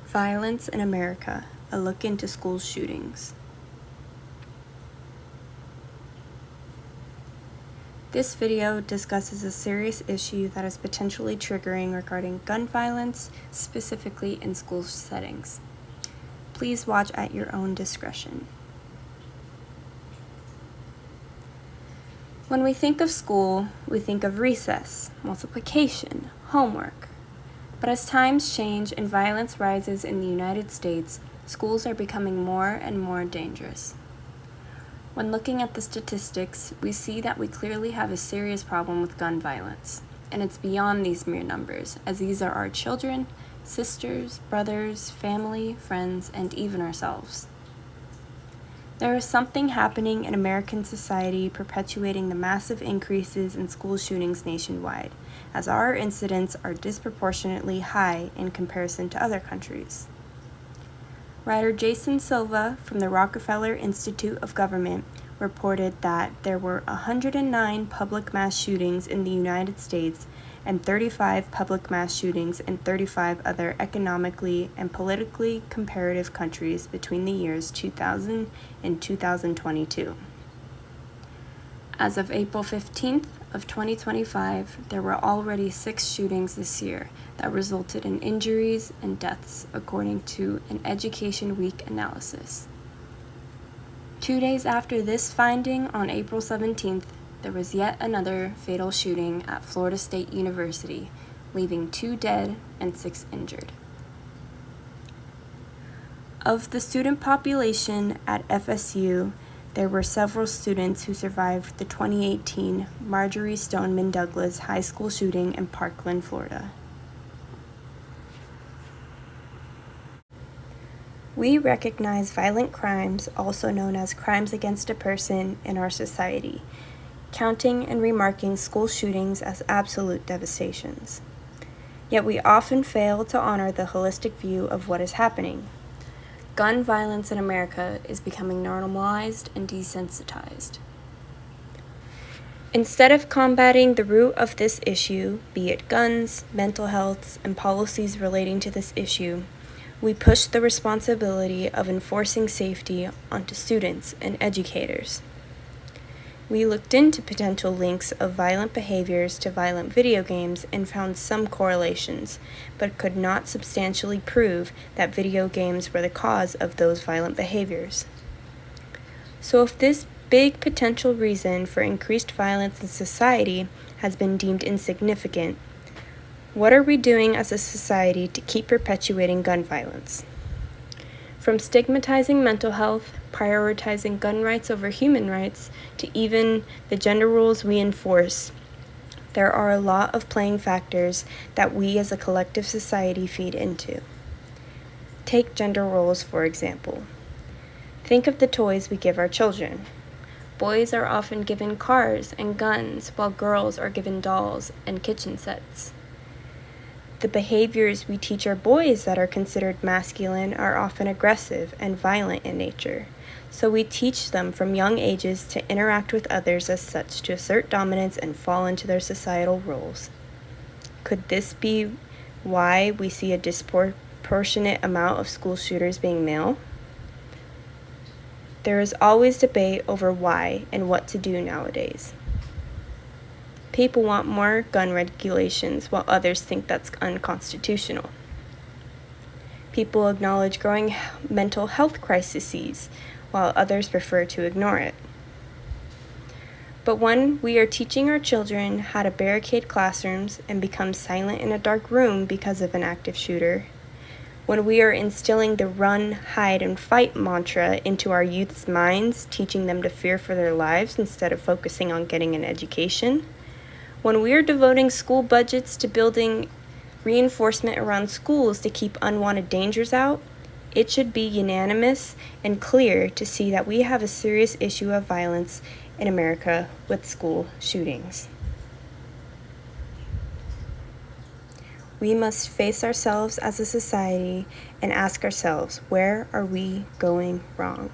Violence in America, a look into school shootings. This video discusses a serious issue that is potentially triggering regarding gun violence, specifically in school settings. Please watch at your own discretion. When we think of school, we think of recess, multiplication, homework. But as times change and violence rises in the United States, schools are becoming more and more dangerous. When looking at the statistics, we see that we clearly have a serious problem with gun violence, and it's beyond these mere numbers, as these are our children, sisters, brothers, family, friends, and even ourselves. There is something happening in American society perpetuating the massive increases in school shootings nationwide, as our incidents are disproportionately high in comparison to other countries. Writer Jason Silva from the Rockefeller Institute of Government reported that there were 109 public mass shootings in the United States and 35 public mass shootings in 35 other economically and politically comparative countries between the years 2000 and 2022. As of April 15th of 2025, there were already 6 shootings this year that resulted in injuries and deaths, according to an Education Week analysis. 2 days after this finding, on April 17th, there was yet another fatal shooting at Florida State University, leaving 2 dead and 6 injured. Of the student population at FSU, there were several students who survived the 2018 Marjory Stoneman Douglas High School shooting in Parkland, Florida. We recognize violent crimes, also known as crimes against a person, in our society, counting and remarking school shootings as absolute devastations. Yet we often fail to honor the holistic view of what is happening. Gun violence in America is becoming normalized and desensitized. Instead of combating the root of this issue, be it guns, mental health, and policies relating to this issue, we push the responsibility of enforcing safety onto students and educators. We looked into potential links of violent behaviors to violent video games and found some correlations, but could not substantially prove that video games were the cause of those violent behaviors. So if this big potential reason for increased violence in society has been deemed insignificant, what are we doing as a society to keep perpetuating gun violence? From stigmatizing mental health, prioritizing gun rights over human rights, to even the gender roles we enforce, there are a lot of playing factors that we as a collective society feed into. Take gender roles, for example. Think of the toys we give our children. Boys are often given cars and guns, while girls are given dolls and kitchen sets. The behaviors we teach our boys that are considered masculine are often aggressive and violent in nature, so we teach them from young ages to interact with others as such, to assert dominance and fall into their societal roles. Could this be why we see a disproportionate amount of school shooters being male? There is always debate over why and what to do nowadays. People want more gun regulations, while others think that's unconstitutional. People acknowledge growing mental health crises, while others prefer to ignore it. But when we are teaching our children how to barricade classrooms and become silent in a dark room because of an active shooter, when we are instilling the run, hide, and fight mantra into our youth's minds, teaching them to fear for their lives instead of focusing on getting an education, when we are devoting school budgets to building reinforcement around schools to keep unwanted dangers out, it should be unanimous and clear to see that we have a serious issue of violence in America with school shootings. We must face ourselves as a society and ask ourselves, where are we going wrong?